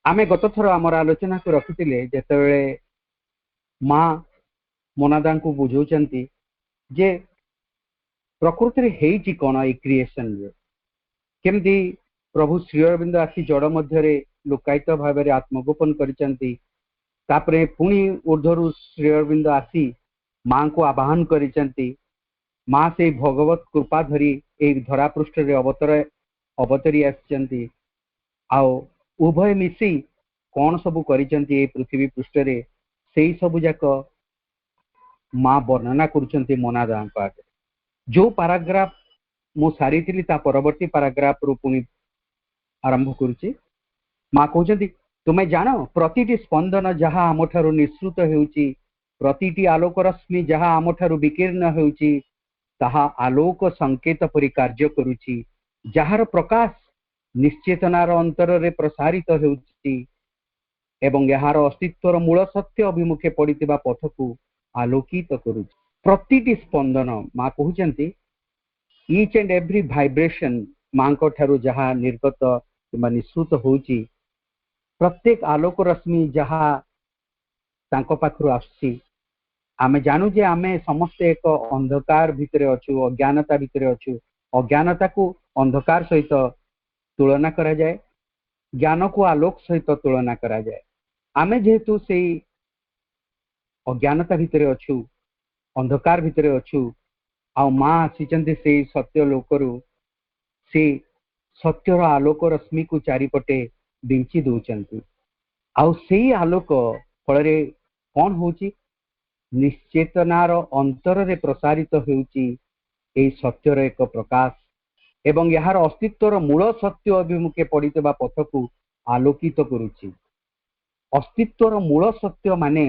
आमे गत थर आमर आलोचना को रखिथिले जेतेबेले माँ मोनादा को बुझाउछंती जे प्रकृति हेइची कोन ए क्रिएशन रे केमती प्रभु श्री अरविंद आसी जड़ मध्य लुकायित भाव में आत्मगोपन करिसंती तापरे पुणी ऊर्धरु श्री अरविंद आसी माँ को आवाहन करिसंती माँ से भगवत कृपा धरी ए धरा पृष्ठ रे अवतरी आछंती आओ उभय मिसी कौन सबू करिसंती ए पृथ्वी पृष्ठ रे सेई सबू जाक माँ वर्णना करुचंती मोनादा आगे जो पाराग्राफ मु सारी ता परवर्ती पाराग्राफ रु पुणी आरंभ करुची माँ कहते तुम्हें जान प्रतिटी स्पंदन जहाँ आमठारु निःसृत हेउची प्रतिटी आलोक रश्मि जहाँ आमठारु विकीर्ण हेउची ताहा आलोक संकेत परि कार्य करुची जहार प्रकाश निश्चेतनार अंतर रे प्रसारित हेउची एवं यार अस्तित्वर मूल सत्य अभिमुखे पड़ितिबा पथ को आलोकित करुची प्रतिटी स्पंदन माँ कहते ईच एंड एव्री भाइब्रेशन माँ ठारू जहाँ निर्गत कि निःसृत होउची प्रत्येक आलोक रश्मि जहाँ तांको पाखरु आसी आमे जानू जे आमे समस्त एक अंधकार भितरे अछु अज्ञानता भितरे अछु अज्ञानता को अंधकार सहित तुलना करा जाए ज्ञान को आलोक सहित तुलना करा जाए आमे जेहेतु से अज्ञानता भितरे अछु अंधकार भितरे अछु आ माँ आसीचंती से सत्य लोकरु से सत्यर आलोक रश्मि को चारिपटे बिंची दौचंती आउ से आलोक फल कौन होची निश्चेतनार अंतर रे प्रसारित हेउची ए सत्यर एक प्रकाश एवं यार अस्तित्वर मूल सत्य अभिमुखे पड़ितबा पथ को आलोकित करुची अस्तित्वर मूल सत्य माने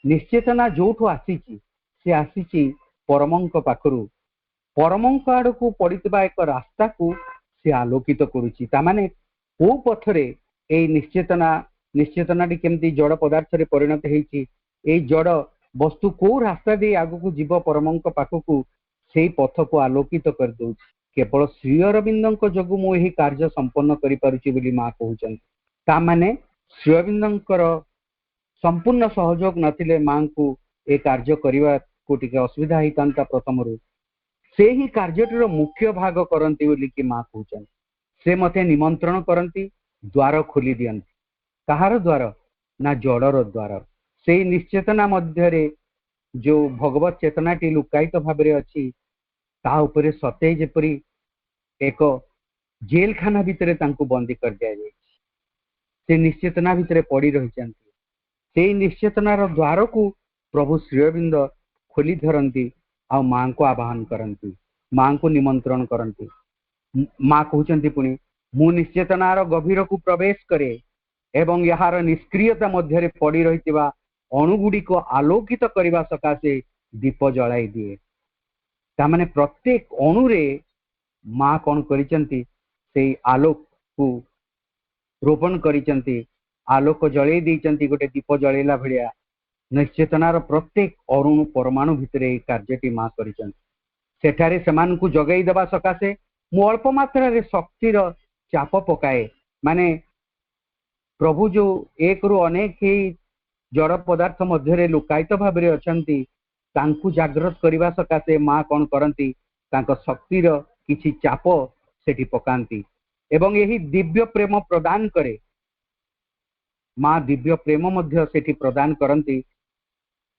निश्चेतना जोठु आसीची से आसीची परमंक पाखरु परमंक आड़ को पड़ितबा एक रास्ता को से आलोकित करुची ता माने को पथरे ए निश्चेतनाटी केमती जड़ पदार्थ रे परिणत हेची ए जड़ वस्तु को रास्ता दे आगु को जीव परमंक पाखकू से पथ को आलोकित कर दउची केवल श्री अरविंद जोगु मु एही कार्य संपन्न करि पारुची बोली माँ कहउचन ता माने श्री अरविंदर संपूर्ण सहयोग नथिले माँ को ए कार्य करबा को टिके असुविधा हितांता प्रथमरु से ही कार्यटर मुख्य भाग करंती बोली कि माँ कहउचन से मते निमंत्रण करंती द्वार खोली दियंती कहार द्वार ना जड़र द्वार से निश्चेतना मध्य जो भगवत चेतनाटी लुकायित भाव में अच्छी ता उपरे सते जेपरी एक जेल खाना भितर बंदी कर दिया जाए से निश्चेतना भितर पड़ी रही से निश्चेतनार द्वार को प्रभु श्री अरविंद खोली धरती आ माँ को आवाहन करती माँ को निमंत्रण करती माँ कहते पुणी मु निश्चेतनार गभीर को प्रवेश करे एवं यार निष्क्रियता मध्य पड़ी रही अणुगुड़ी को आलोकित करने सकाशे दीप जलाई दिए तामाने प्रत्येक अणुरे माँ कौन करिचंती से आलोक को रोपण करिचंती आलोक जलई देइचंती गोटे दीप जलैला भलिया निश्चेतनार प्रत्येक अणु परमाणु भितर कार्यटी माँ करिचंती सेठारे समान को जगई देबा सकाशे मु अल्प मात्रा रे शक्तिर चाप पकाए माने प्रभु जो एक रु अनेक ही जड़ पदार्थ मध्य लुकायित भाव में अच्छी जागृत करने सकाशे माँ कौन करती शक्तिर किसी चाप सेठी पकांती एवं यही दिव्य प्रेम प्रदान करे माँ दिव्य प्रेम मध्य सेठी प्रदान करती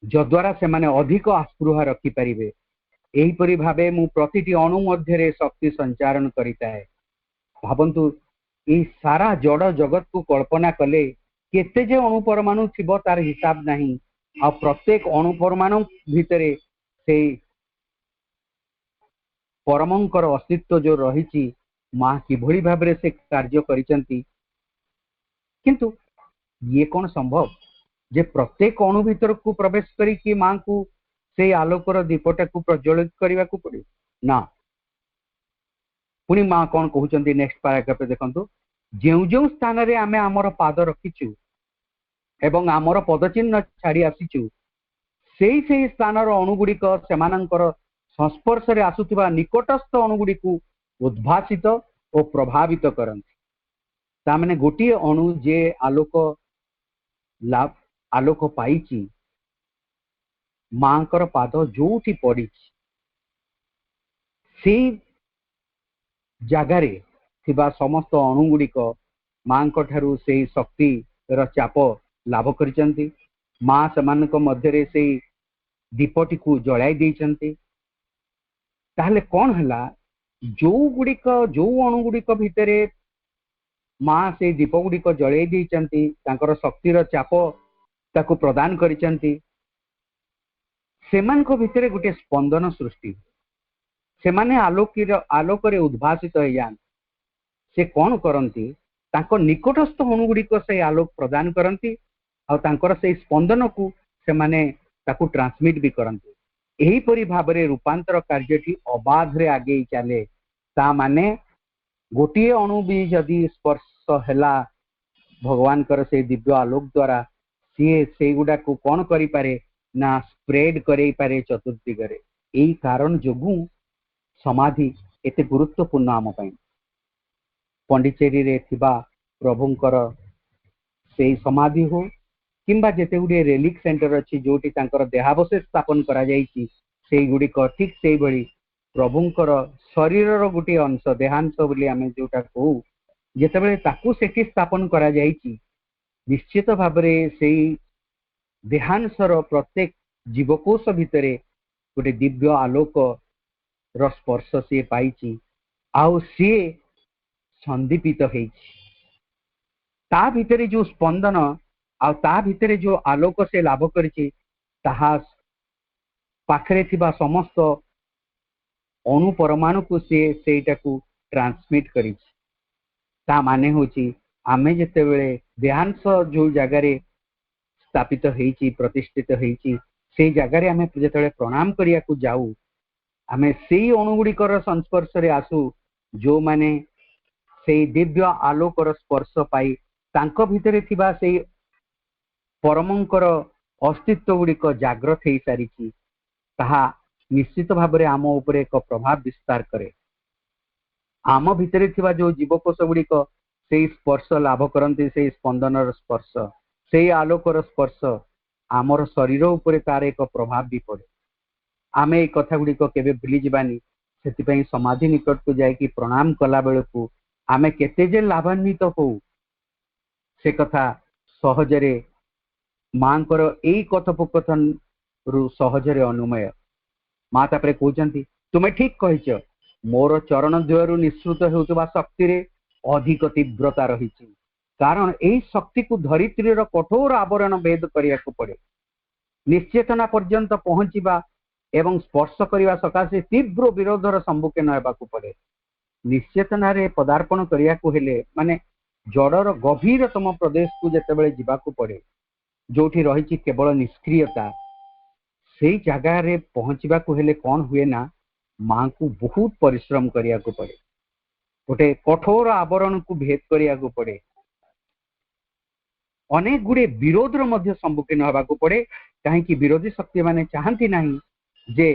जद्वारा से माने अधिक आस्पृह रखी पारिबे एहीपरि भावे मु प्रतिटी अणु मध्य शक्ति संचारण करिताए भावंतु ये सारा जड़ जगत को कल्पना कले केते जे अणु परमाणु थिबो तार हिसाब नहीं आ प्रत्येक अणु परमाणु भितरे से परमंकर अस्तित्व जो रही माँ किभली भाव से कार्य करिसंती किंतु ये कौन संभव जे प्रत्येक अणु भीतर को प्रवेश करी माँ को से आलोकर दीपटा को प्रज्वलित करने को पड़े ना पुणी माँ कौन कहते नेक्स्ट पैराग्राफ देखो जो जो स्थान रे आमे आमर पाद रखीचु एवं आमर पदचिन्ह छाड़ी आसीचु से स्थान अणुगुड़िक सेमानंकर संस्पर्श रे आसुथिबा निकटस्थ अणुगुड़ी को उद्भासित और प्रभावित करती तामने गोटे अणु जे आलोक लाभ आलोक पाई मांकर पाद जोठी पड़ी से जगार थिबा समस्त अणुगुड़िक मां ठारू से शक्ति चाप लाभ करिसंती मां समानक मध्यरे से दीपटी को जलाई देइसंती ताहले कौन हला जो गुड़िक जो अणुगुड़िक भितरे मां से दीप गुड़िक जलाई देइसंती तांकर शक्तिर चाप ताको प्रदान करिसंती सेमानक भितरे गोटे स्पंदन सृष्टि सेमाने आलोकरे उद्भासित हो जान से कौन करती तांको निकटस्थ अणुगुड़िक से आलोक प्रदान करती और तांकर से स्पंदन को से माने ताकू ट्रांसमिट भी करती यही परि भाबरे रूपांतर कार्यटी अबाध रे आगे चले ता माने गोटे अणु भी जदि स्पर्श हैला भगवान कर से दिव्य आलोक द्वारा सी से गुडा को कौन करि पारे ना स्प्रेड करे पारे चतुर्दिगरे यही कारण जोगु समाधि एते गुरुत्वपूर्ण आम पाई पंडिचेरी रे थिबा प्रभुंकर से समाधि हो किंबा जेते गुडे रेलिक सेंटर अच्छी जोटी तांकर देहावशेष स्थापन करा जायछि सेई गुडिक ठीक सेई भली प्रभुंकर शरीरर गोटे अंश देहांश बोली आमे जोटा कहू जेतेबेले ताकू सेठी स्थापन करा जायछि निश्चित भाबरे सेई देहांशर प्रत्येक जीवकोश भितरे गोटे दिव्य आलोक र स्पर्श से पाई आउ सी संदीपित ता भितरे जो स्पंदन आ ता भितरे जो आलोक से लाभ करिछि ताहा पाखरे थिबा समस्त अणु परमाणु को सेटा को ट्रांसमिट करिछि ता माने होछि आमे जेतेबेले देहांश जो जगार स्थापित होइछि प्रतिष्ठित होइछि से जगार आमे जेतेबेले प्रणाम करिया को जाऊ आमे सेई अणुगुड़िकर संस्पर्श रे आसु जो माने से दिव्य आलोकर स्पर्श पाई तांको भितरे थिबा से परमंकर अस्तित्व गुड़िक जागृत हो सारी ताहा निश्चित भाव आम उपर एक प्रभाव विस्तार करे आम भितरे थिबा जो जीवकोश गुड़िक से स्पर्श लाभ करती से स्पंदन स्पर्श से आलोकर स्पर्श आमर शरीर उपर तार एक प्रभाव भी पड़े आम ए कथा गुड़िक केबे भूली जानी से समाधि निकट को जाकि प्रणाम कला बेलू आमे केते जे लाभान्वित हो से कथा सहजरे मांकर एई कथोपकथन रु सहजरे अनुमय माँ तापरे कहउचंती तुमे ठीक कहिछ मोर चरण द्वयरु निश्रुत हेउतबा शक्ति रे अधिक तीव्रता रहिछि कारण एई शक्ति को धरित्रीर कठोर आवरण भेद करिया को पड़े निश्चेतना पर्यंत पहुंचीबा एवं स्पर्श करने सकाशे तीव्र विरोधर सम्मुखीन होगाकू पड़े निश्चेतना रे पदार्पण करिया को हेले माने जड़र गभीरतम प्रदेश को जेतेबेले जीवाकू पड़े जोठी रही केवल निष्क्रियता से जगार रे पहुंचवाकू हेले कौन हुए ना माँ को बहुत परिश्रम करिया को पड़े गोटे कठोर आवरण को भेद करिया को पड़े अनेक गुड़े विरोधर मध्य सम्मुखीन होगाकू पड़े कहीं विरोधी शक्ति माने चाहती नहीं जे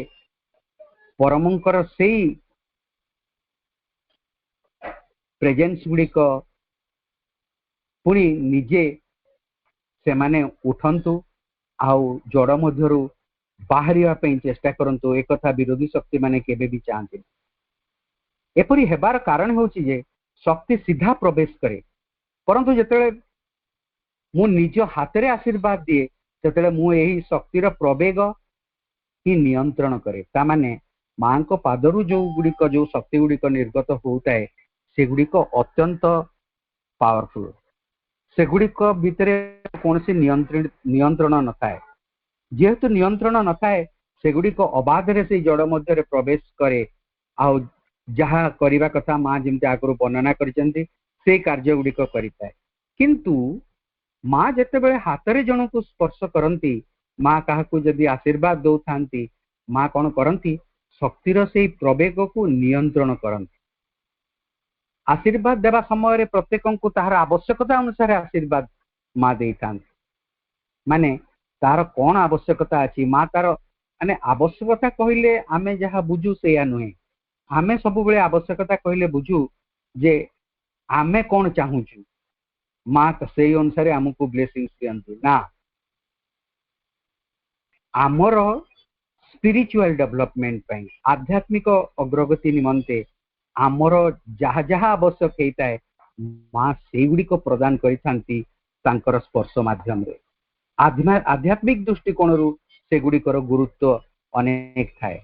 परमंकर से प्रेजेंस गुड़िक पुणी निजे से माने उठंतु आउ जड़ मध्यरु बाहरिया चेष्टा करंतु एक कथा विरोधी शक्ति माने केबे भी चाहते एपरी हेबार कारण होउछि जे शक्ति सीधा प्रवेश करे, परंतु जेतेले मु निज हाथ रे आशीर्वाद दिए सेतेले मु एही शक्तिर प्रवेग ही नियंत्रण करे। ता माने मां को पादरु जो गुड़िक जो शक्ति गुड़िक निर्गत होताए से गुड़िक अत्यंत पावरफुल, से गुड़िक भितरे कौन नियंत्रण न थाए। जेहेतु नियंत्रण न थाए से गुड़िक अबाध रे से जड़ मध्य प्रवेश करे आ जहा करिबा कथा मां जेमते आगरु वर्णना करिसेंती से कार्य गुड़िक करिताए। किंतु मां जेते बेले हाथ रे जण को स्पर्श करंती, मां काहाकू जदि आशीर्वाद दौ थांती, मां कोन करंती शक्तिर से प्रवेग को नियंत्रण करंती। आशीर्वाद देवा समय रे प्रत्येक को तार आवश्यकता अनुसार आशीर्वाद मां दे थांती। माने तार कौन आवश्यकता अछि, मां तार माने आवश्यकता कहले आमे जहा बुझू से या नुहे। आमे सब बेले आवश्यकता कहले बुझू जे आमे कौन चाहूछु, मां से अनुसार हमको ब्लेसिंग्स दियंतु ना। आमर स्पिरिचुअल डेवलपमेंट पई आध्यात्मिक अग्रगति निमंते आमर जहा जहा आवश्यक हेता है मां से गुडी को प्रदान करि थांती तांकर स्पर्श माध्यम रे। आध्यात्मिक दृष्टिकोण रु से गुडी कर गुरुत्व अनेक थाए,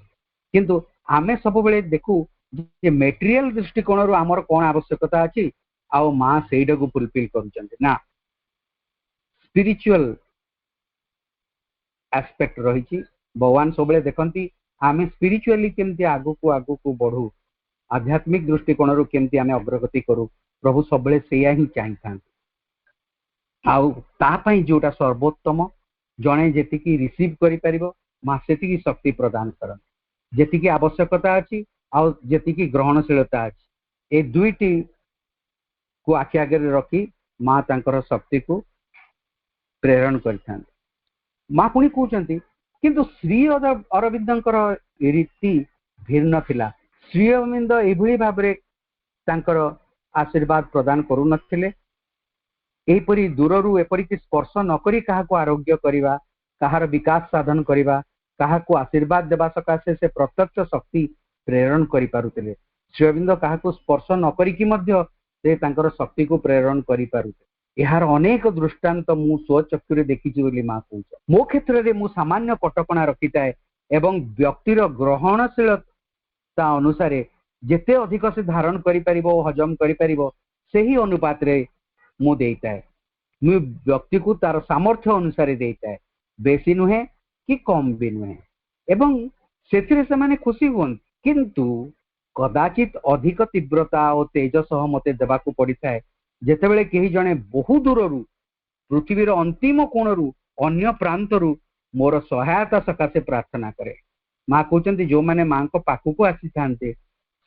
किंतु आमे सब बेले देखू जे मटेरियल दृष्टिकोण रु आमर कोन आवश्यकता अछि आ मां सेडा को फुलफिल करूचंती ना। स्पिरिचुअल एस्पेक्ट रही भगवान सब देखती आमे स्पिरिचुअली केमती आगु को बढ़ू, आध्यात्मिक दृष्टिकोण रु केमती आमे अग्रगति करू, प्रभु सब सेया ही चाहिए। आउ तापाई जोटा सर्वोत्तम जड़े जी रिसीव करिपरिबो मां सेतिकी शक्ति प्रदान कर, जेतिकी आवश्यकता अछि आउ जेतिकी ग्रहणशीलता अछि ए दुईटी को आखि आगे रखी मां तांकर शक्ति को प्रेरण करथान। मां पुणी कहते किंतु श्री अरविंदर रीति भिन्न थिला। श्री अरविंद एभली भाव तांकर आशीर्वाद प्रदान करू नथिले। एपरी दूररू एपरिक स्पर्श नकरी काहाको आरोग्य करिवा, काहार विकास साधन करिवा, काहाको आशीर्वाद देवा सकाशे से प्रत्यक्ष शक्ति प्रेरण करि पारुतिले। श्री अरविंद काहाको स्पर्श नकरी कि मध्य से तांकर शक्ति को प्रेरण करि पारुते। यार अनेक दृष्टांत मु स्वचक्षुरे देखिछि बोली मां कहूछ। मो क्षेत्र रे मु सामान्य कटकणा रखिताए एवं व्यक्तिर ग्रहणशीलता अनुसार जेते अधिक से धारण करि परिबो हजम करि परिबो सेही अनुपात रे मु देइताए। मु व्यक्ति को तार सामर्थ्य अनुसार देइताए, बेसी नुहे कि कम भी नुहे, एवं सेथिरे से माने खुशी हुन। किंतु कदाचित अधिक तीव्रता और तेज सह मते देबाकू पड़िथाए जेतेबेले केही जणे बहु दूररू पृथ्वीर अंतिम कोणरू अन्य प्रांतरू मोर सहायता सकाशे प्रार्थना करे। मां कहते जो माने मां को पाखु आसी थांते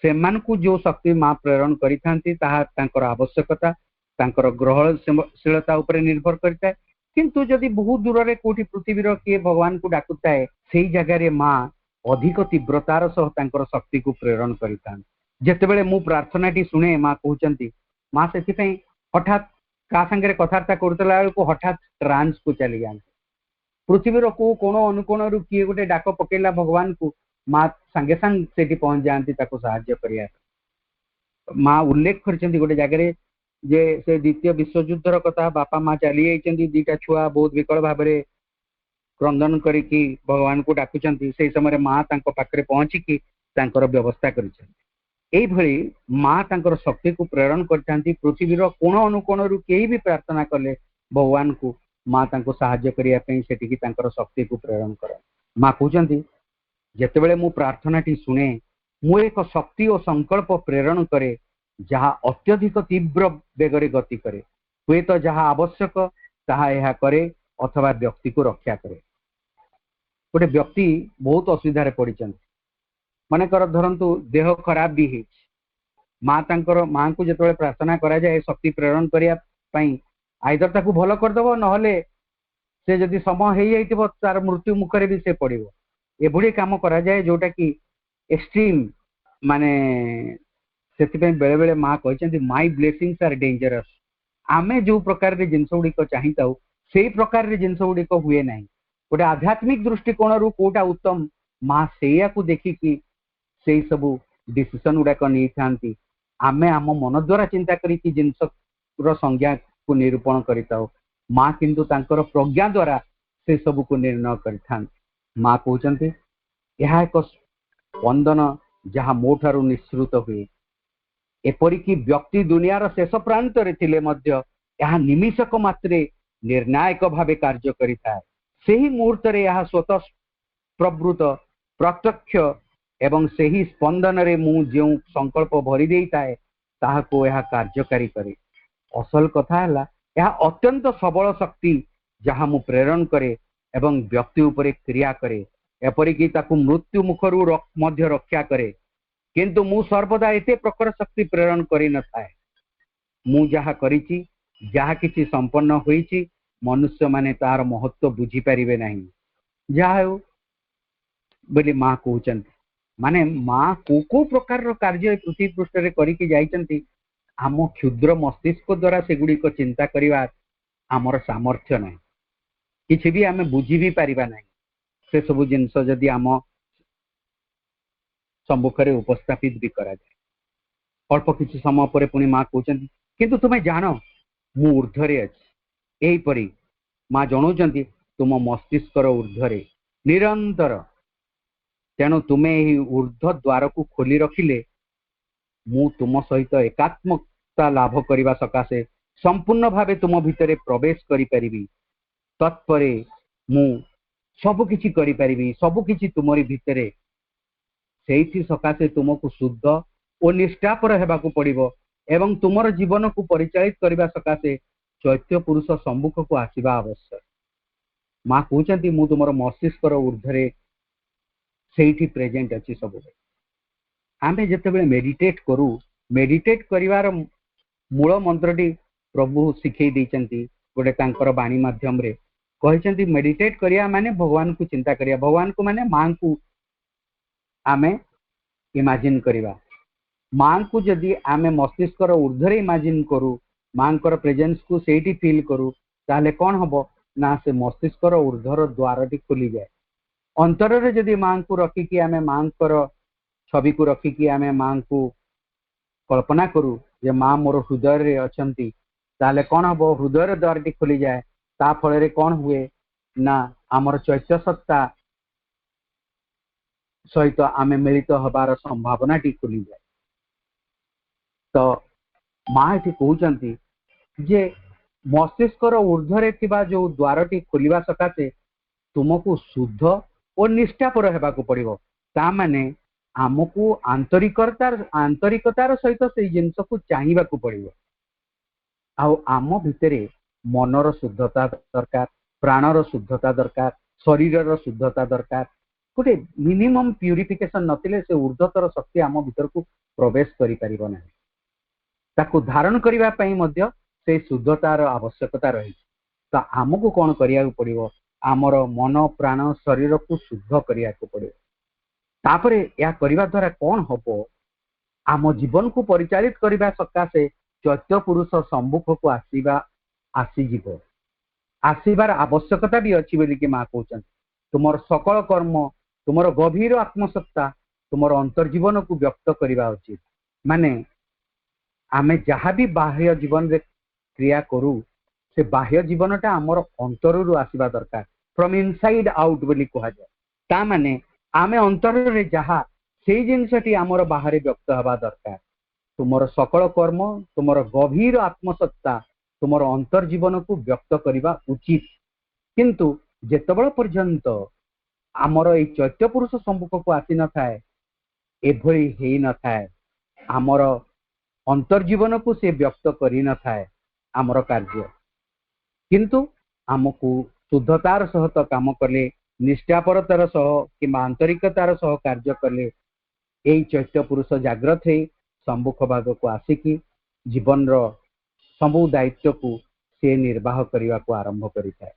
सेमानकू जो शक्ति मां प्रेरण करि थांती ताहा तांकर आवश्यकता तांकर ग्रहणशीलता उपरे निर्भर करता है। किंतु जदि बहु दूर रे कोठी पृथ्वीर किए भगवान को डाकुताए सेही जगह रे मां अधिक तीव्रतार सह तांकर शक्ति को प्रेरण करितान। जेतेबेले मु प्रार्थनाटी सुने मां कहउचंती मां से हठात का संगे कथार्ता करतला को हठात ट्रांस को चली जाए। पृथ्वीर को कोण अनुकोण रु किए गोटे डाक पकेला भगवान को मां संगे संग सेठी पहुंच जाती साहाय्य करिया। मां उल्लेख करछंती गोटे जगह जे से द्वितीय विश्वयुद्धर कथा बापा मां चली जाइछंती, दीटा छुआ बहुत विकल भाव में क्रंदन करिकी भगवान को डाकुचंती। से समय मां तांको पाखरे पहुंचिकी तांकर व्यवस्था करिछंती। एई भली मां तांकर शक्ति को प्रेरण करथांती। पृथ्वीर कोण अनुकोण रु केही भी प्रार्थना कले भगवान को मां तांको सहाय्य करिया पई सेटिकी तांकर शक्ति को प्रेरण कर। मां कहउचंती जेतेबेले मु प्रार्थनाटी सुने मु एक शक्ति और संकल्प प्रेरण करे जहा अत्यधिक तीव्र बेगरे गति करे। हुए तो जहा आवश्यक ताहा यह करे अथवा व्यक्ति को रक्षा करे। गोटे व्यक्ति बहुत असुविधा पड़िछन, मानेकर धरंतु देह खराब भी है, मां को जेतेबेले प्रार्थना करा जाए शक्ति प्रेरण करिया पई आइदर ताकू भल करदबो नहले से जदि समय हेई जाइतिबो तार मृत्यु मुखरे भी से पड़िबो। एभली काम करा जाए जोटा कि एक्सट्रीम माने सेतिपई बेले बेले मां कहचंती माय ब्लेसिंग्स आर डेंजरस। आमे जो प्रकार रे जिंस गुडी को चाहिताउ सेही प्रकार रे जिंस गुडी को हुए नाही। गोटे आध्यात्मिक दृष्टिकोण रु कोटा उत्तम मां सेया को देखि कि सेही सबु डिसीजन गुड़ाक नहीं था आमे आम मन द्वारा चिंता करी जिनस संज्ञा को निरूपण करिताओ माँ किंतु तांकर प्रज्ञा द्वारा से सब को निर्णय करिथान माँ कहते यह एक स्पंदन जहाँ मो ठारू निःसृत हुए एपरिक व्यक्ति दुनियार शेष प्रांत यह निमिषक मात्रे निर्णायक भाव कार्य करिथाए सेही मुहूर्त यह स्वतः प्रवृत प्रत्यक्ष एवं सेही स्पंदन रे मु जो संकल्प भरी देई थाए ताहाको यह कार्यकारी करे असल कथा है यह अत्यंत सबल शक्ति जहाँ मु प्रेरण करे एवं व्यक्ति उपरे क्रिया करे एपरिक ताकू मृत्यु मुखरू मध्य रक्षा करे किंतु मु सर्वदा एते प्रखर शक्ति प्रेरण करी न थाए मु जहाँ करिछि जहाँ किछि संपन्न होईछि मनुष्य माने तार महत्व बुझी पारिबे नहीं जहाँ हो बोली माँ कहते माने माँ को प्रकार कार्य पृथ्वी पृष्ठ रे करिकि जाइछन्ति आम क्षुद्र मस्तिष्क द्वारा सेगुड़िक चिंता करिवार आमर सामर्थ्य नहीं किछि भी आमे बुझी भी पारिबा नहीं से सब जिनस जदि आम सम्मुख में उपस्थापित भी करा जाए अल्प किसी समय पर पुणी माँ कहते किंतु तुम्हें जान मु ऊर्धरे अच्छी यहीपरी माँ जनाऊँ तुम मस्तिष्कर ऊर्धरे निरंतर तेणु तुम्हें यही ऊर्ध द्वार को खोली रखिले मु तुम सहित एकात्मकता लाभ करने सकाशे संपूर्ण भावे तुम भितर प्रवेश करि परिबी तत्परे मु सबकिछि करि परिबी सबकिछि तुमरी भितरे सेठी सकाशे तुमको शुद्ध और निष्ठापर हेबाकू पड़िबो एवं तुमर जीवन को परिचालित करबा सकाशे चैत्य पुरुष सम्मुख को आसीबा आवश्यक माँ कहते मु तुमर मस्तिष्कर ऊर्धरे सेठी प्रेजेंट अच्छी सब आमे जेतेबेले मेडिटेट करिवार मूल मंत्रटी प्रभु शिखई देइचंती गोटे तांकर वाणी माध्यम रे कहचंती मेडिटेट करिया माने भगवान को चिंता करिया भगवान को माने माँ को आमे इमेजिन करिवा माँ को जदि आमे मस्तिष्कर ऊर्धरे इमेजिन करू माँ प्रेजेंस को सेठी फील करू ताले कौन हबो ना से मस्तिष्कर ऊर्धर द्वारटी खोली जाए अंतर रे जदि माँ को रखिकी आमे माँ छवि को रखिकी आमे माँ को कल्पना करू जे माँ मोर हृदय रे अछंती ताले कौन हबो हृदय द्वारटी खोली जाए ता फल रे कौन हुए ना आमर चैत्य सत्ता सहित आमे मिलित हबार संभावना टी खोली जाए तो माँ ये कहते जे मस्तिष्कर ऊर्धरे थिबा जो द्वारटी खोलिबा सकाशे तुमको शुद्ध और निष्ठापर हेबाकू पड़िबो ता माने आमको आंतरिकतार सहित से जिनस को चाहिबाकू पड़िबो आउ आम भितरे मनर शुद्धता दरकार प्राणर शुद्धता दरकार शरीरर शुद्धता दरकार गोटे मिनिमम प्यूरिफिकेशन नथिले से ऊर्ध्वतर शक्ति आम भीतर को प्रवेश करि परिबो नाही ताकू धारण करिबा पई मध्य से शुद्धतार आवश्यकता रही तो आमको कौन करिया पड़िबो आमर मन प्राण शरीर को शुद्ध करिया पड़िबो तापरे या करिबा द्वारा कौन हबो आम जीवन को परिचालित करिबा सकाशे चैत्य पुरुष सम्मुख को आसीजिबो आसीबार आवश्यकता भी अच्छी बोली कि माँ कहते तुमर सकल कर्म तुमर गभीर आत्मसत्ता तुमर अंतर्जीवन को व्यक्त करवा उचित माने आमे जहाँ भी बाह्य जीवन रे क्रिया करू से बाह्य जीवनटा आमर अंतररू आसीबा दरकार फ्रॉम इनसाइड आउट बोली कहा जाए ता माने आमे अंतर रे जहाँ से जिनसटी आमर बाहर व्यक्त हवा दरकार तुमर सकल कर्म तुमर गभीर आत्मसत्ता तुमर अंतर्जीवन को व्यक्त करवा उचित किंतु जेतबेला पर्यंत आमर ए चैत्य पुरुष सम्मुख को आसी न थाए एभली हेई न थाए आमर अंतर्जीवन को से व्यक्त करी न थाए आमर कार्य किंतु आमको शुद्धतार सह तो काम कले निष्ठापरतार सह कि आंतरिकतार सह कार्य कले यही चैत्य पुरुष जाग्रत है सम्मुख भाग को आसिकी जीवन रो सबु दायित्व को से निर्वाह करने को आरंभ करिଥାଏ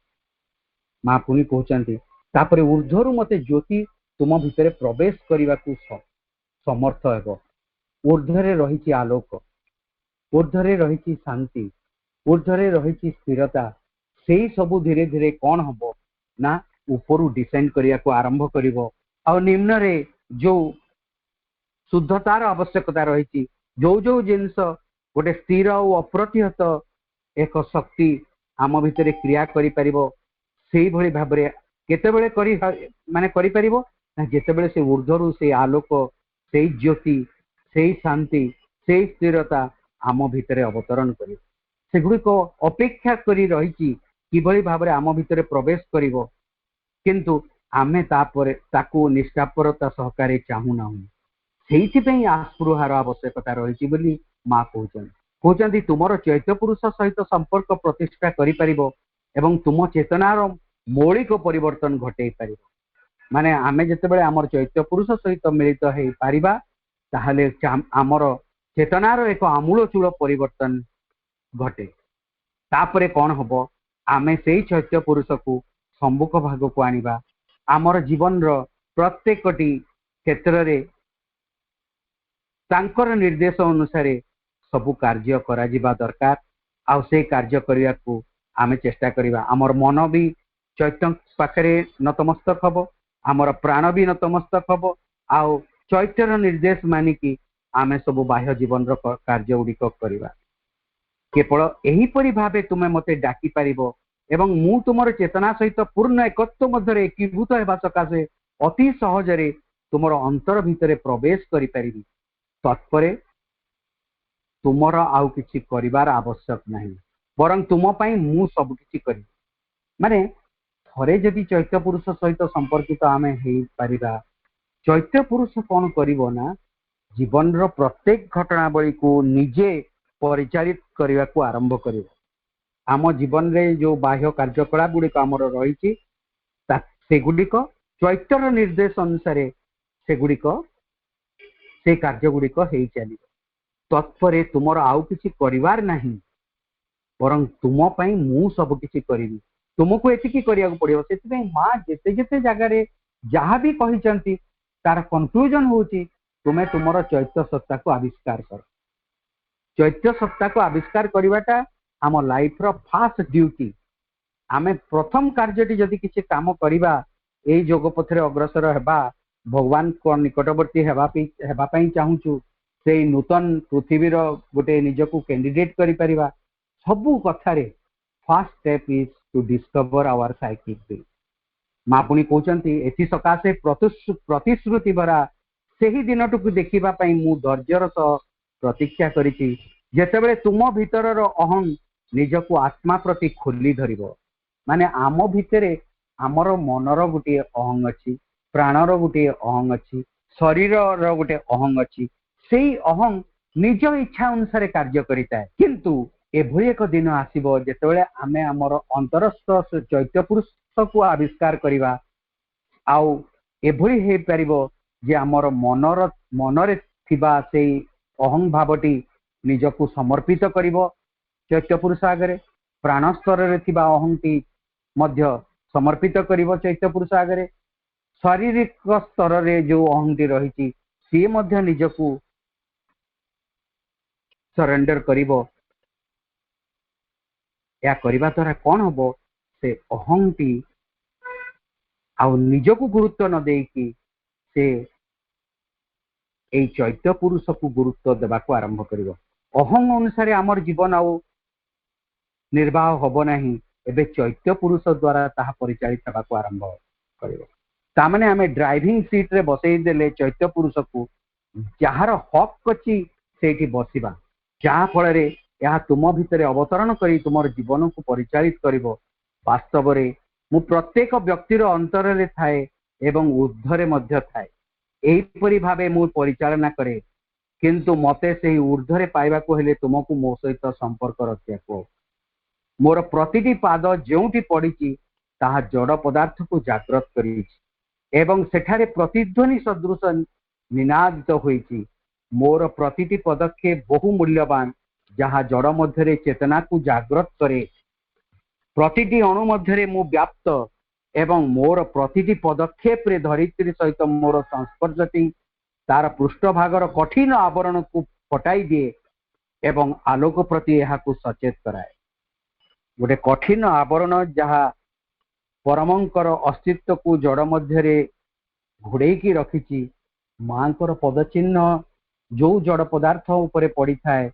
माँ पुणी कहते तापर ऊर्ध्वर मते ज्योति तुम भितर प्रवेश करने को समर्थ हेब ऊर्ध्वरे रही आलोक ऊर्ध्वरे रही शांति ऊर्ध्वरे रही स्थिरता से सबू धीरे धीरे कौन हम ना ऊपर डिसेंड करने को आरंभ करिवो और निम्न रे जो शुद्धतार आवश्यकता रही। जो जो जिनस गोटे स्थिर और अप्रतिहत एक शक्ति आम भितर क्रिया करि परिबो सेही भली भाबरे केतेबेले करि माने करि परिबो ना जेतेबेले से ऊर्ध्वरु से आलोक से ज्योति से शांति से स्थिरता आम भितर अवतरण करिबो सेगुड़िक अपेक्षा करी रही किभली भाबरे आम भितर प्रवेश करिबो किंतु आमे तापरे ताकू निष्ठापरता सहकारे चाहूना सेइथिपई आस्पृहार आवश्यकता रही बोली माँ कहते तुमर चैत्य पुरुष सहित संपर्क प्रतिष्ठा करिपरिबो एवं तुम चेतनार मौलिक परिवर्तन घटे पारिबो माने आमे जेतेबेले आमर चैत्य पुरुष सहित मिलित हेई पारिबा ताहले आमर चेतनार एक आमूलचूल परिवर्तन घटे तापरे कौन हबो आमे सेई चैत्य पुरुष को सम्मुख भाग को आनिबा आमर जीवन रो प्रत्येकटी क्षेत्र रे तांकर निर्देश अनुसार सबु कार्य करा जिबा दरकार आ से कार्य करिया को आमे चेष्टा करिबा आमर मन भी चैत्य पाखरे नतमस्तक हबो आमर प्राण भी नतमस्तक हबो आ चैत्यर निर्देश मानिकी आमे सबु बाह्य जीवन रो कार्य उडिक करिबा केवल एहीपरि भावे तुमे मते डाकी पारिबो एवं मु तुमर चेतना सहित पूर्ण एकत्व मध्यरे एकीभूत हेबा सकाशे अति सहजरे तुमर अंतर भितरे प्रवेश करि परिबी तत्परे तुमर आउ किछि करिवार आवश्यक नहीं बरं तुम पई मु सब किछि करि माने थरे जदि चैत्य पुरुष सहित संपर्कित आमे हेई परिबा चैत्य पुरुष कोन करिवो ना जीवन रो प्रत्येक घटनावली को निजे परिचालित करने को आरंभ कर आम जीवन रे जो बाह्य कार्यकलाप गुड़िक आमर रही सेगुड़िक चैत्यर निर्देश अनुसार सेगुड़िक से कार्य गुड़िक हो चल तत्परे तुमर आउ किछि करिवार नहीं बरं तुम पई मु सब किछि करिवि तुमको एतिकी करिया को पड़ियो सेति माँ जेते जेते जगह रे जहाँ भी कहिचंती तार कंक्लूजन होची तुमे तुमर चैत्य सत्ता को आविष्कार कर चैत्य सत्ता को आविष्कार करवाटा आम लाइफ रो फास्ट ड्यूटी आमे प्रथम कार्यटी जदि किछि काम करिबा एई जोग पथरे अग्रसर हेबा भगवान को निकटवर्ती हेबा पई चाहूचु से नूतन पृथ्वी रो गोटे निजको कैंडिडेट करि परिबा सबु कथारे first step is to discover our psychic being माँ पुणी कहते एथि सकाशे प्रतिश्रुति भरा सेही दिनटुकु देखिबा पई मु धैर्यर सह प्रतीक्षा करिछि जेतेबेले तुम भीतर अहं निजको आत्मा प्रति खोली धरिबो माने आम भितरे आमर मनर गोटे अहं अछि प्राणर गोटे अहं अछि शरीर गोटे अहं अछि सेही अहं निज इच्छा अनुसार कार्य करिता है किंतु एभली एक दिन आसीबो जेतेबेले आमे आमर अंतरस्थ चैत्य पुरुष को आविष्कार करिबा आउ एभली हे परिबो जे आमर मनरे थिबा सेही अहं भावटी निजको समर्पित करिबो चैत्य पुरुष आगरे प्राण स्तर रे थिबा अहंटी मध्य समर्पित करिबो चैत्य पुरुष आगरे शारीरिक स्तर रे जो अहंटी रहिछि से मध्य निजको सरेंडर करिबो या करिबा द्वारा कौन हबो से अहंटी आउ निजको गुरुत्व न देकी से एई चैत्य पुरुष को गुरुत्व देवा को आरंभ करिबो अहं अनुसार आमर जीवन आउ निर्वाह हबो नाही एबे चैत्य पुरुष द्वारा ताहा परिचालित हेबा को आरंभ करिबो तामाने आमे ड्राइविंग सीट रे बसई देले चैत्य पुरुष को जहार हक अछि सेठी बसिबा जा फल रे या तुम भितर अवतरण करी तुमर जीवन को परिचालित करिबो वास्तव रे मु प्रत्येक व्यक्तिर अंतर रे थाए एवं ऊर्ध्वरे मध्य थाए एहीपरि भावे मु परिचालना करे किंतु मते सेही ऊर्ध्वरे पाइबा को हेले तुमको मो सहित संपर्क रखिया को मोर प्रतिटी पाद जेउटी पड़िछि ताहा जड़ पदार्थ को जागृत करिछि एवं सेठारे प्रतिध्वनि सदृश निनादित होइछि मोर प्रतिटी पदक्षेप बहु मूल्यवान जहाँ जड़ मध्यरे चेतना को जागृत करे प्रतिटी अणु मध्यरे मु व्याप्त एवं मोर प्रतिटी पदक्षेप रे धरित्री सहित मोर संस्पर्शटी तार पृष्ठभागर कठिन आवरण को फटाई दिए एवं आलोक प्रति यह सचेत कराए गोटे कठिन आवरण जहाँ परमंकर अस्तित्व को जड़ मध्यरे घोड़ेकी रखिछि मांकर पदचिन्ह जो जड़ पदार्थ उपरे पड़ी थाए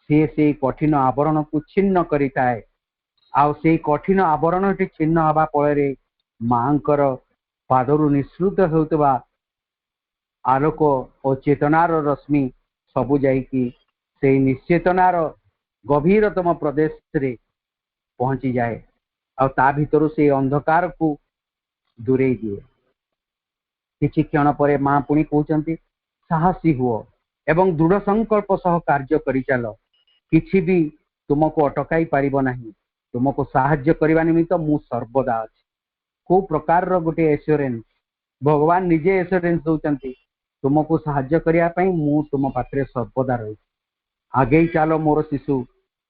से कठिन आवरण को छिन्न करि थाए आउ से कठिन आवरण टी छिन्न हवा फल मांकर पादरु निसृत होउतबा आलोक और चेतनार रश्मि सबु जाइकी से निश्चेतनार गभीरतम प्रदेश रे पहुंची जाए और ता भीतर से अंधकार को दूरे दिए। किछि क्षण पर मां पुणी कहते साहसी हुओ एवं दृढ़ संकल्प सह कार्य करि चल किछि भी तुमको अटकाई पारिबो नहीं तुमको साहाय्य करबा निमित्त मु सर्वदा अछि। को प्रकार रो गोटे एश्योरेंस भगवान निजे एश्योरेंस दउचंती तुमको साहाय्य करिया पई मु तुम पाखरे सर्वदा रही आगे चलो मोर शिशु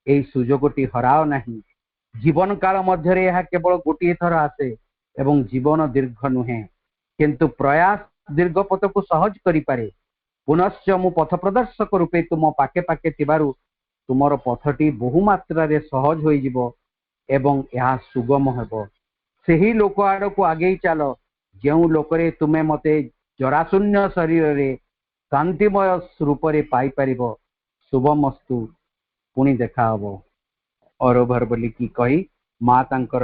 एई सुजोगटी हराओ नहीं जीवन काल मध्यरे यह केवल गोटे थर आसे एवं जीवन दीर्घ नुहे किंतु प्रयास दीर्घ पथ को सहज करि पारे पुनश्च मु पथ प्रदर्शक रूपे तुम पाके पाके थिबारु तुमर पथटी बहु मात्रा रे सहज होई जिवो एवं यह सुगम हेबो। सेही लोक आड़ को आगे चलो जेउ लोकरे तुमे मते जराशून्य शरीर रे कांतिमय रूप रे पाई परिबो शुभमस्तु पुणी देखा हबो और ओभर बोली की कही मां तांकर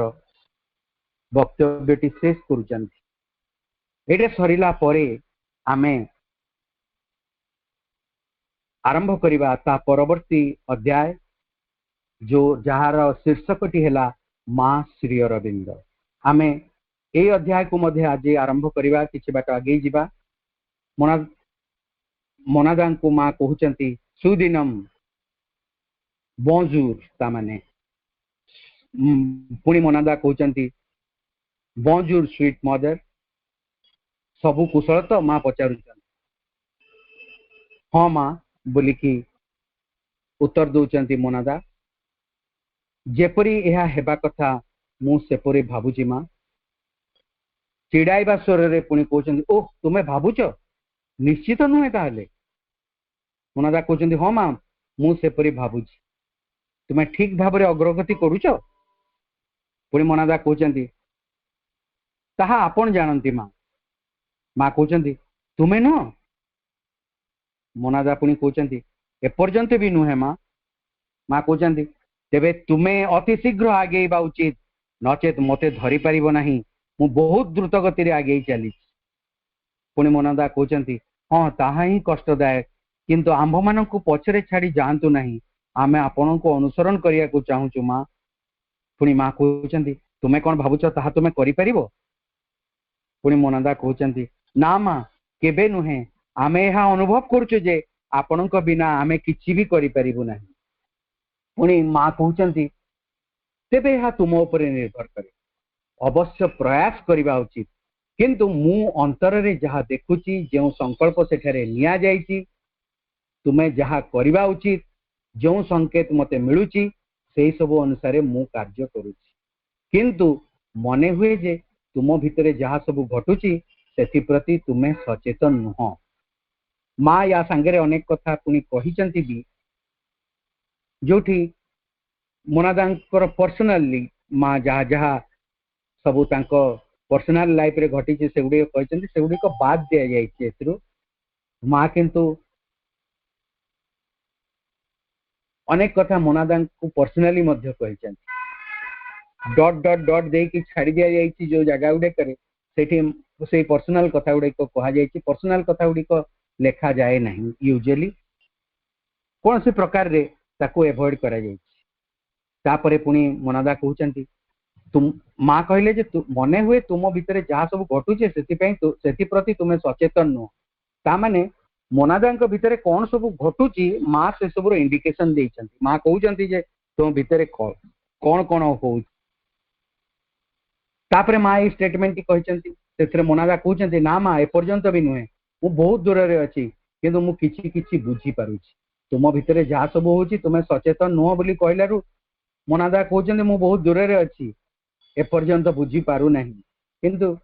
वक्तव्यटी शेष करुचंती। एटे सरिला परे आमे आरंभ करिबा ता परवर्ती अध्याय जो जहार शीर्षकटी हेला मां श्री अरविंद। आमे ए अध्याय को मध्य आज आरंभ करिबा किछि बाट आगे जिबा मोनादान को मां कहउचंती सुदिनम bonjour ता माने पुणी मोनादा कहउचंती bonjour स्वीट मदर सबु कुशल तो मां पचारुचंती हाँ मां बोलिकी उत्तर दउचंती मोनादा जेपरी यह हेबा कथा मु सेपरी भाबुची मां चिड़ाइबा स्वर रे पुणी कहउचंती ओह तुमे भाबुच निश्चित नुहे ताहले मोनादा कहउचंती हाँ मां मु सेपरी भाबुची तुमे ठीक भाव रे अग्रगति करूच पुणी मोनादा कहउचंती ताहा आपण जानंती मां मां कहउचंती तुमे नुह मोनादा पुणी कहउचंती एपर्यंत भी नुहे मां मां कहउचंती तेबे तुमे अति शीघ्र आगेइबा उचित नचेत मते धरि परिबो नाही मु बहुत द्रुत गति रे आगे चली पुणी मोनादा कहउचंती हां ताहा ही कष्टदायक किंतु आंभ मानकु पछरे छाड़ी जांतु नाही आमे आपन को अनुसरण करिया को चाहूचु मां पुणी मां कहउचंती तुमे कोन भाबुच ताहा तुमे करि परिबो पुणी मोनादा कहउचंती ना मां केबे नुहे आमे यह अनुभव करूचु जे आपन को बिना आमे किछि भी करि परिबु नाही पुणी मां कहउचंती तेबे यह तुम ऊपर निर्भर करे अवश्य प्रयास करिबा उचित किंतु मु अंतर रे जहा देखुची जेउ संकल्प सेठारे निया जाईची तुमे जहा करिबा उचित जो संकेत मते मिलुची से सब अनुसार मु कार्य करूची किंतु मने हुए जे तुम भितरे जहा सब घटुची सेति प्रति तुमे सचेतन नुह मां या संगे अनेक कथा पुणी कहिचंती भी जोठी मोनादांकर पर्सनाली मां जहा जहा सब तांको पर्सनल लाइफ रे घटी से गुडी कहिचंती से गुडी को बाद दिया जाईची एथरु मां किंतु अनेक कथा मोनादान को पर्सनाली मध्य कहिचंती डॉट डॉट डॉट दे कि छाड़ी दिया जाईची जो जगह गुडे करे सेठी से पर्सनल कथा गुडे को कहा जाईची पर्सनल कथा गुडी को लेखा जाए नहीं यूजुअली कौन से प्रकार रे ताको एवॉइड करा जाईची तापरे पुणी मोनादा कहउचंती तुम मां कहले जे मने हुए तुम भितरे जहा सब घटुचे सेति पई सेति प्रति तुमे सचेतन नो ता माने मोनादांक भितरे कौन सब घटुची मां से सब रो इंडिकेशन देइचंती मां कहउचंती जे तुम भितरे कौन कौन हो तापरे मां ए स्टेटमेंट कहिचंती सेथरे मोनादा कहउचंती ना मां ए पर्यंत भी नुहे मु बहुत दूर रे अछि किंतु मु किछि किछि बुझी पारुची तुम भितरे जहा सब होची तुमे सचेतन नुह बोली कहलारु मोनादा कहउचंती मु बहुत दूर रे अछि ए पर्यंत बुझी पारु नाही किंतु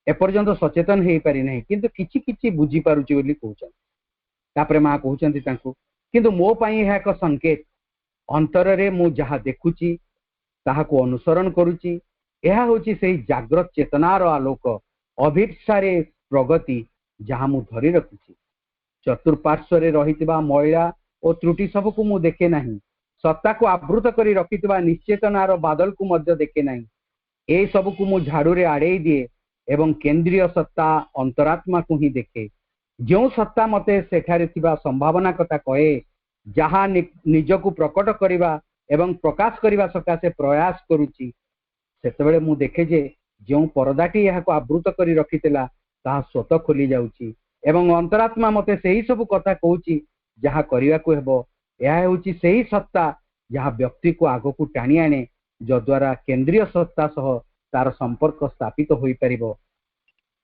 एपर्यंत सचेतन हो पारि नहीं किंतु किछि किछि बुझी पारुची बोली कहउचंती तापरे मां कहउचंती तांको किंतु मो पई यह एक संकेत अंतर रे मु जहा देखुची ताहा को अनुसरण करूची यह होची सेही जागृत चेतनार आलोक अभिप्सारे प्रगति जहाँ मु धरी रखिछि। चतुर्पार्श्वरे रहितिबा मैला और त्रुटि सबकु मु देखे नाही। सत्ता को आवृत करी रखितिबा निश्चेतनार बादल को मध्य देखे नाही। ए सबकु मु झाड़ूरे आड़ेई दिए एवं केंद्रीय सत्ता अंतरात्मा को ही देखे। जो सत्ता मते सेठारे थिबा संभावना कथा कहे, जहाँ निजकु प्रकट करिबा एवं प्रकाश करिबा सकाशे प्रयास करूची, सेतेबेले मु देखे जे जो परदाटी यहाको आवृत करी रखितिला ताहा स्वतः खोली जाउची एवं अंतरात्मा मते सेही सब कथा कहूची जहाँ करिवाकु हेबो। यह हेउची सेही सत्ता जहाँ व्यक्ति को आगकु टाणी आने, जद्वारा केंद्रीय सत्ता सह तार संपर्क स्थापित होई परिबो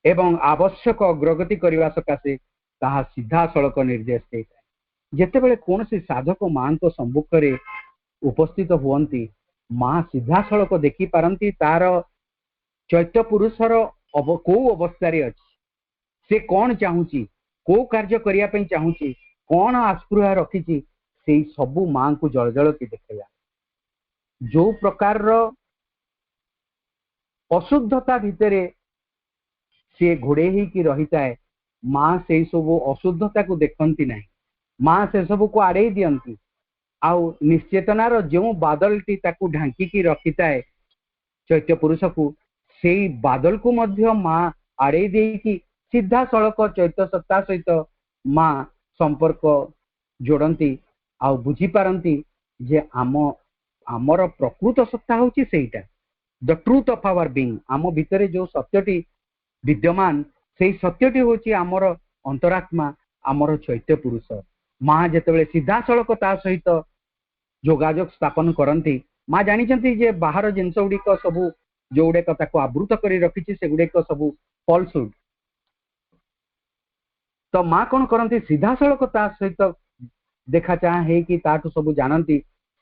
एवं आवश्यक अग्रगति करने सकाशे ताहा सीधा सड़क निर्देश देता। जेतेबेले कौनसी साधक मां को सम्मुख में उपस्थित हुअंती, मां सीधा सड़क देखी पारंती तार चैत्य पुरुषर को अवस्था अच्छी, से कौन चाहूची, को कार्य करिया पई चाहूची, कौन आस्पृहा रखिची, से सबू मां को जलजल की देखा। जो प्रकार अशुद्धता भितरे से घोड़े ही की रही थाए, मां से सब अशुद्धता को देखती ना, मां से सब को आड़े दियंती। आउ निश्चेतनार जो बादलटी ताकू ढांकी रखी थाए चैत्य पुरुष को, से बादल को मध्य मां आड़े देकी सीधा सड़क चैत्य सत्ता सहित मां संपर्क जोड़ती। आउ बुझी पारंती जे आमर प्रकृत सत्ता होची सेटा, the truth of our being. आम भितरे जो सत्यटी विद्यमान, से सत्यटी होची आमर अंतरात्मा, आमर चैत्य पुरुष। मां जेतेबेले सीधा सड़क ता सहित जोगाजोग स्थापन करती, मां जानिचंती जे बाहर जिनस गुड़िक सबू जो गुड़े कथा को आवृत करी रखिछि से गुड़िक सबू फॉल्सहुड। तो मां कौन करती, सीधा सड़क ता सहित देखा चाह है कि ताठू सबू जानती,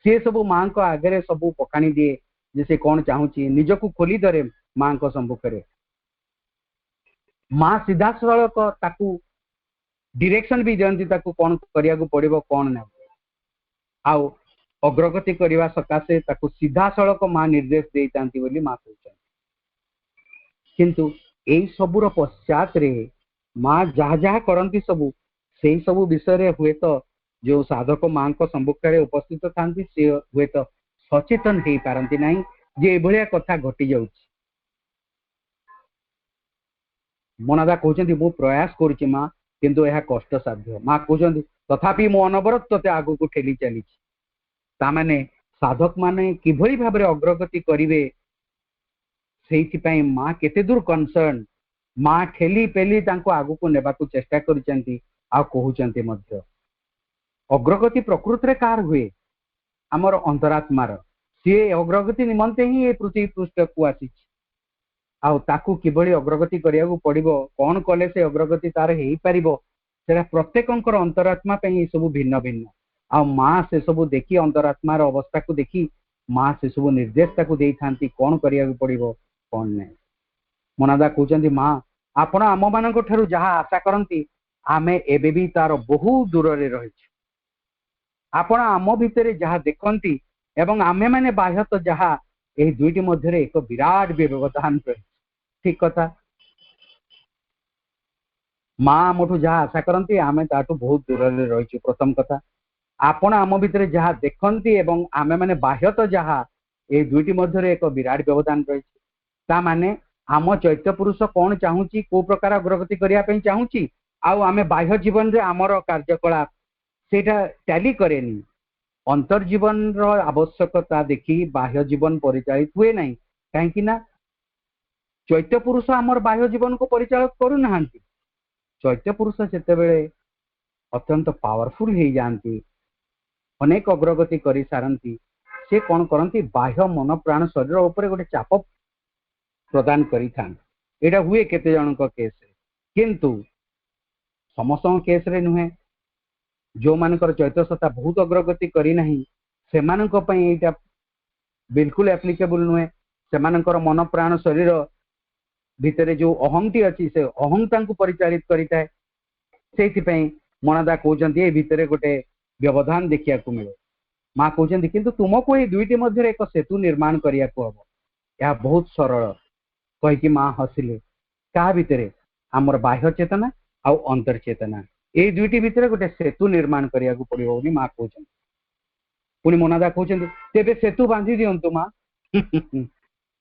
सी सबू मां को आगे सबू पकाणी दिए जे से कौन चाहूची, निजकू खोली धरे मां को सम्मुख में। मां सीधा सड़क ताकू डायरेक्शन भी दियंती, ताकू कौन करिया को पड़िबो कौन ना, आउ अग्रगति करने सकाशे ताकू सीधा सड़क मां निर्देश देतांती बोली मां कहउछन। किंतु एई सबुर पश्चात रे मां जहा जहा करंती सबू सेही सबू विषय रे हुए तो जो साधक मां को सम्मुख में उपस्थित थांती से हुए तो सचेतन हो पारंती नहीं जे एभलिया कथा घटी जाउछि। मोनादा कहउछंती मु प्रयास करूछि मां, किंतु यह कष्ट साध्य। मां कहउछंती तथापि मु अनवरत तते आगु को ठेली चलीछि। तामाने साधक माने किभली भाबरे अग्रगति करिवे, सेइथिपाई मां केते दूर कंसर्न, मां ठेली पेली तांको आगु को नेबाकू चेष्टा करिसेंती। आ कहउचंती मध्य अग्रगति प्रकृति रे कार हुए, आमर अंतरात्मार। सी अग्रगति निमंते ही ए पृथ्वी पृष्ठ को आसीछि। आ ताकू किभली अग्रगति करिया को पड़िबो, कोन कले से अग्रगति तार हेई परिबो, सेरा प्रत्येकंकर अंतरात्मा पे ही सब भिन्न भिन्न। आ मां से सब देखी अंतरात्मार अवस्था को देखी मां से सब निर्देश ताकू देई थांती कोन करिया को पड़िबो कोन नै। मोनादा कहउचंती मां आपण आम मानक ठारू जहा आशा करंती आमे एबे भी तार बहु दूर रे रहिछु। आपण आम भितरे जहा देखंती एवं आमे माने बाह्यत जहा, एही दुईटी मध्यरे एक विराट व्यवधान रही। ठीक कथा, मां आमठू जहा आशा करंती आमे ताठू बहुत दूर रे रहिछु। प्रथम कथा, आपण आम भितरे जहा देखंती एवं आमे माने बाह्यत जहा, ए दुईटी मध्यरे एक विराट व्यवधान रही। ता माने आम चैत्य पुरुष कौन चाहूची, को प्रकार अग्रगति करिया पई चाहूची, आउ आमे बाह्य जीवन रे आमर कार्यकलाप सेटा टैली करेनी। अंतर जीवन रो आवश्यकता देखी बाह्य जीवन परिचालित हुए नहीं, कहीं ना चैत्य पुरुष आमर बाह्य जीवन को परिचालित करू नाहंती। चैत्य पुरुष जेतेबेले अत्यंत पावरफुल हो जाती, अनेक अग्रगति करी सारंती, से कौन करती बाह्य मन प्राण शरीर उपरे गोटे चाप प्रदान करी थांती। एटा हुए केते जनक केस रे, किंतु समस्त केस रे नुहे। जो मानकर चैत्य सत्ता बहुत अग्रगति करी नहीं, सेमानक पई एटा बिल्कुल एप्लीकेबल नुहे। सेमानकर मन प्राण शरीर भितरे जो अहंटी अच्छी से अहंता को परिचालित करिताए। सेइथिपई मोनादा कहउचंती ए भितरे गोटे व्यवधान देखिया को मिले। मां कहउचंती किंतु तुमको ए दुईटी मध्य एक सेतु निर्माण करिया को हबो, या बहुत सरल कहि कि मां हसिले। का भितरे आमर बाह्य चेतना आउ अंतर्चेतना ए दुईटी भितर गोटे सेतु निर्माण करिया को पड़िबो बोली मां कहउछन। पुनी मोनादा कहउछन तेबे सेतु बांधी दियंतु मां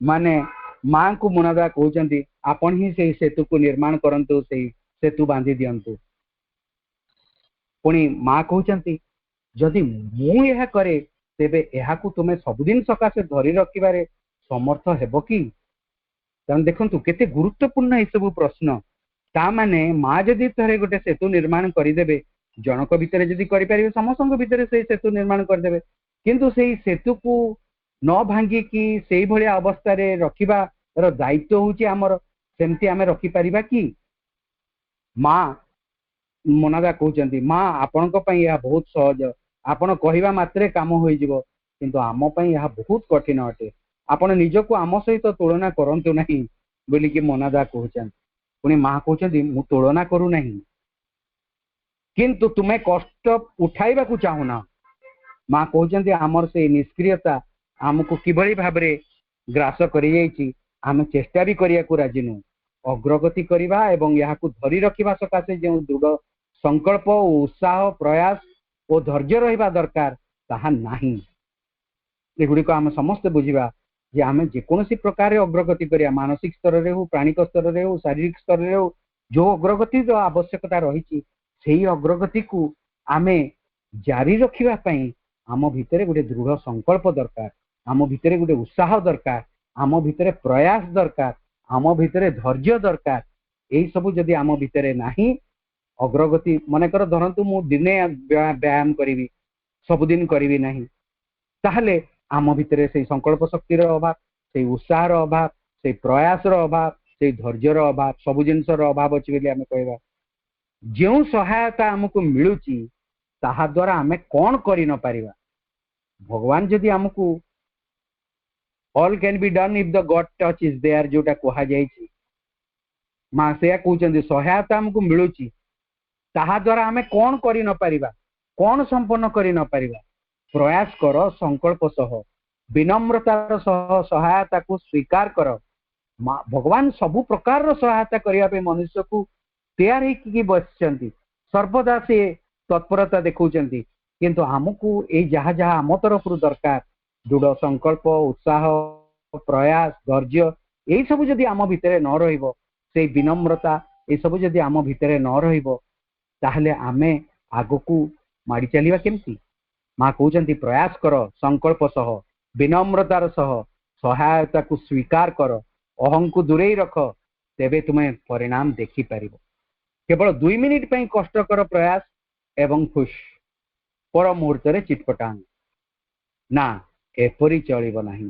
माने मां को मोनादा कहउछन आपण ही से सेतु को निर्माण करंतु से सेतु बांधी दियंतु। पुनी मां कहउछन जदि मु यह करे तेबे यहा को तुमे सबदिन सकाशे धरी रखिबारे समर्थ हेबो कि। तन देखंतु केते गुरुत्वपूर्ण ए सब प्रश्न। ता माने मां जदि थरे गोटे सेतु निर्माण करिदेबे जनक भितर जदि करि परिबे समस्तक भितर से सेतु निर्माण करदेबे किंतु सेई सेतु को न भांगी कि सेई भलिया अवस्था रे रखिबा रो दायित्व होची हमर। सेमति आमे रखि परिबा कि। मां मोनादा कहउचंती मां आपनक पई या बहुत सहज आपण कहिबा मात्रे काम होई जिवो किंतु आम पई या बहुत कठिन अटे आपण निजको आम सहित तुलना करंतु नहीं बोली कि मोनादा कहउचन। पुनी मां कहउचंती मु तुलना करू नहीं किंतु तुमे कष्ट उठाइबा को चाहुना। मां कहउचंती हमर से निष्क्रियता हमको किभली भाबरे ग्रास करि जाईची आम चेष्टा भी करिया को राजी नु अग्रगति करिबा एवं या को धरी रखिबा सकाशे जे दृढ़ संकल्प उत्साह प्रयास और धैर्य रहिबा दरकार ताहा नाही। एगुड़ी को आम समस्त बुझिबा जे आम जेकोसी प्रकार अग्रगति करिया मानसिक स्तर रे हो प्राणिक स्तर रे हो शारीरिक स्तर रे हो जो अग्रगति जो आवश्यकता रही सेही अग्रगति को आमे जारी रखिबा पई आम भितरे गोटे दृढ़ संकल्प दरकार आम भितरे गोटे उत्साह दरकार आम भितरे प्रयास दरकार आम भितरे धैर्य दरकार। एई सब जदि आम भितरे नाही अग्रगति मनकर धरतु मु दिने व्यायाम करी सबुदिन करी नहीं ताहले आम भितरे से संकल्प शक्तिर अभाव से उत्साह अभाव से प्रयास अभाव से धैर्यर अभाव सबु जिनसर अभाव अच्छी बोली आम कहवा। जो सहायता आमको मिलूची ताहा द्वारा आमे कौन करि न पारिबा। भगवान जदि आमको all can be done if the God touch is there जोटा कहा जायछि मां से कहउचंदी सहायता आमको मिलूची ताहा द्वारा आमे कौन करि न पारिबा कौन संपन्न करि न पारिबा। प्रयास कर संकल्प सह विनम्रतार सह सहायता को स्वीकार कर। भगवान सबु प्रकार सहायता करिया पे मनुष्य को तैयार ही बसचंती सर्वदा से तत्परता देखौचंती किंतु हमको ए जहा जहा आम तरफ दरकार दृढ़ संकल्प उत्साह प्रयास धैर्य यही सब जदि आम भितरे न रहिबो से विनम्रता ये सब जदि आम भितरे न रहिबो ताहले आमे आगको माड़ी चलिबा केमती। मां कहउचंती प्रयास कर संकल्प सह विनम्रतार सह सहायता को स्वीकार कर अहं को दूरे रख तेबे तुम्हें परिणाम देखि पारिबो। केवल 2 मिनिट पई कष्ट कर प्रयास एवं खुश पर मुहूर्त रे चिटपटांग ना एपरी चलिब नहीं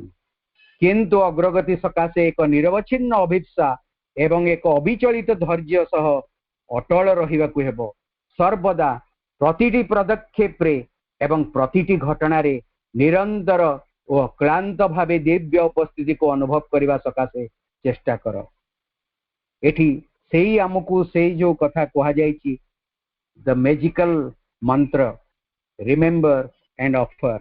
किंतु अग्रगति सकाशे एक निरवच्छिन्न अभिप्सा एवं एक अविचलित धैर्य सह अटल रहिबाकु हेबो। सर्वदा प्रतिटी पदक्षेप एवं प्रतिटी घटना रे निरंतर और क्लांत भावे दिव्य उपस्थिति को अनुभव करने सकाशे चेष्टा कर। एठी सेही आमको से जो कथा कहा जायछि द मैजिकल मंत्र रिमेंबर एंड ऑफर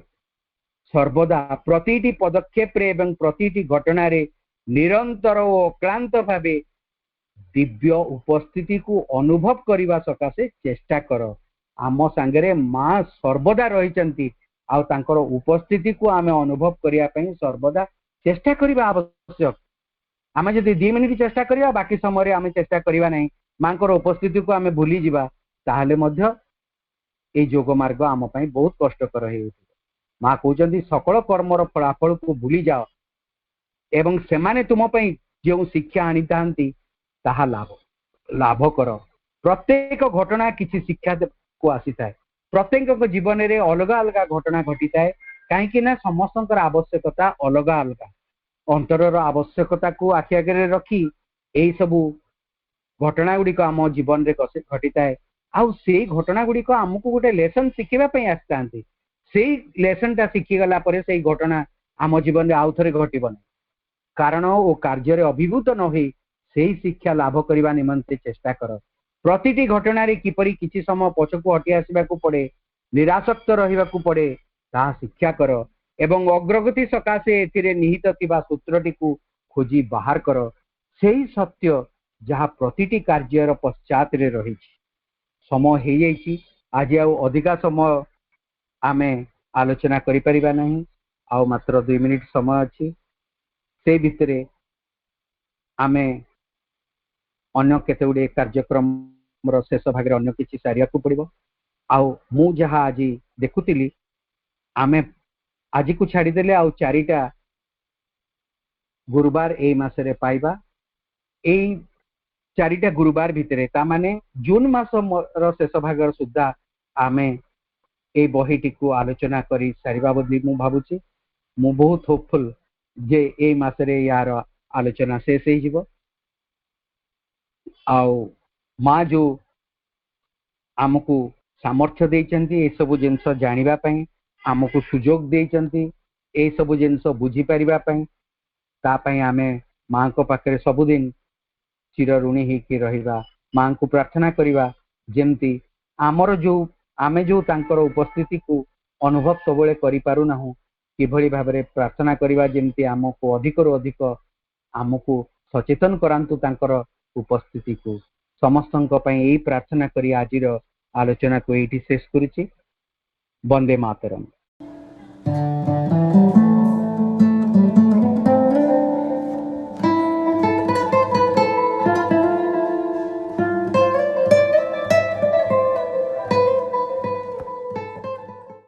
सर्वदा प्रतिटी पदक्षेप एवं प्रतिटी घटना रे निरंतर और क्लांत भावे दिव्य उपस्थिति को अनुभव करने सकाशे चेष्टा कर। आम सांगरे मां सर्वदा रहिचंती आउ तांकर उपस्थिति को आमे अनुभव करिया पई सर्वदा चेष्टा करिबा आवश्यक। आमे जदि 2 मिनिट चेष्टा करिया बाकी समय रे आमे चेष्टा करिबा नहीं मांकर उपस्थिति को आमे भूली जिबा ताहले मध्य ए योग मार्ग आम पई बहुत कष्टकर हे। मां कहउचंती सकल कर्मर फलाफल को भूली जाओ एवं सेमाने तुम पई जो शिक्षा आनी तांती ताहा लाभ कर। प्रत्येक घटना किसी शिक्षा को आसी थाए प्रत्येक जीवन रे अलग अलग घटना घटी थाए कहीं ना समस्त आवश्यकता अलग अलग अंतरर आवश्यकता को आखि आगे रखी यही सबू घटना गुड़िक आम जीवन रे घटी थाए आउ से घटना गुड़िक आमको गोटे लेसन शिखापी आसी से लेसन टा शिखिगला से घटना आम जीवन में आउ थे घटबन कारण और कार्य अभिभूत न हो से शिक्षा लाभ करने निमंते चेष्टा कर। प्रतिटी घटना रे किपरि किछि समय पछकु हटि आसिबाकू पड़े निरासक्त रहिबाकू पड़े ता शिक्षा कर एवं अग्रगति सकाशे एथिरे निहित थिबा सूत्रटी को खोजी बाहर कर। सेही सत्य जहाँ प्रतिटी कार्यर पश्चात रे रही समय हो जाइए आज अधिका समय आमे आलोचना करि परिबा नहीं आ मात्र 2 मिनिट समय अछि से भितरे आमे अन्य केते गुडे कार्यक्रम शेष भाग अन्य किसी सारिया को पड़ो आउ मु जहाँ आज देखुली आमे आज को छाड़ीदेले आउ 4टा गुरुवार ए मासरे पाइबा ए 4टा गुरुवार भितरे ता माने जून मास शेष भाग सुधा आमे ए बहीटी को आलोचना करी सारिबा बोली मु भाबुची मु बहुत होपफुल जे ए मासरे यार आलोचना शेष हो जिवो आउ माँ जो आमको सामर्थ्य देइचंती ए सब जिंस जानिबा पई आमको सुजोग देइचंती ए सब जिंस बुझी परिबा पई ता पई आमे माँ को पाखरे सबुदिन चिर ऋणी ही कि रहिबा माँ को प्रार्थना करिबा जेमती आमर जो आमे जो तांकर उपस्थिति को अनुभव सबले करि पारु नाहु किभଳି भाबरे प्रार्थना करिबा जेमती आमको अधिक रो अधिक आमको सचेतन करांतु तांकर उपस्थिति को समस्तଙ୍କ ପାଇଁ ଏହି प्रार्थना करी आजिर आलोचना को एठी शेष करूची। वंदे मातरम।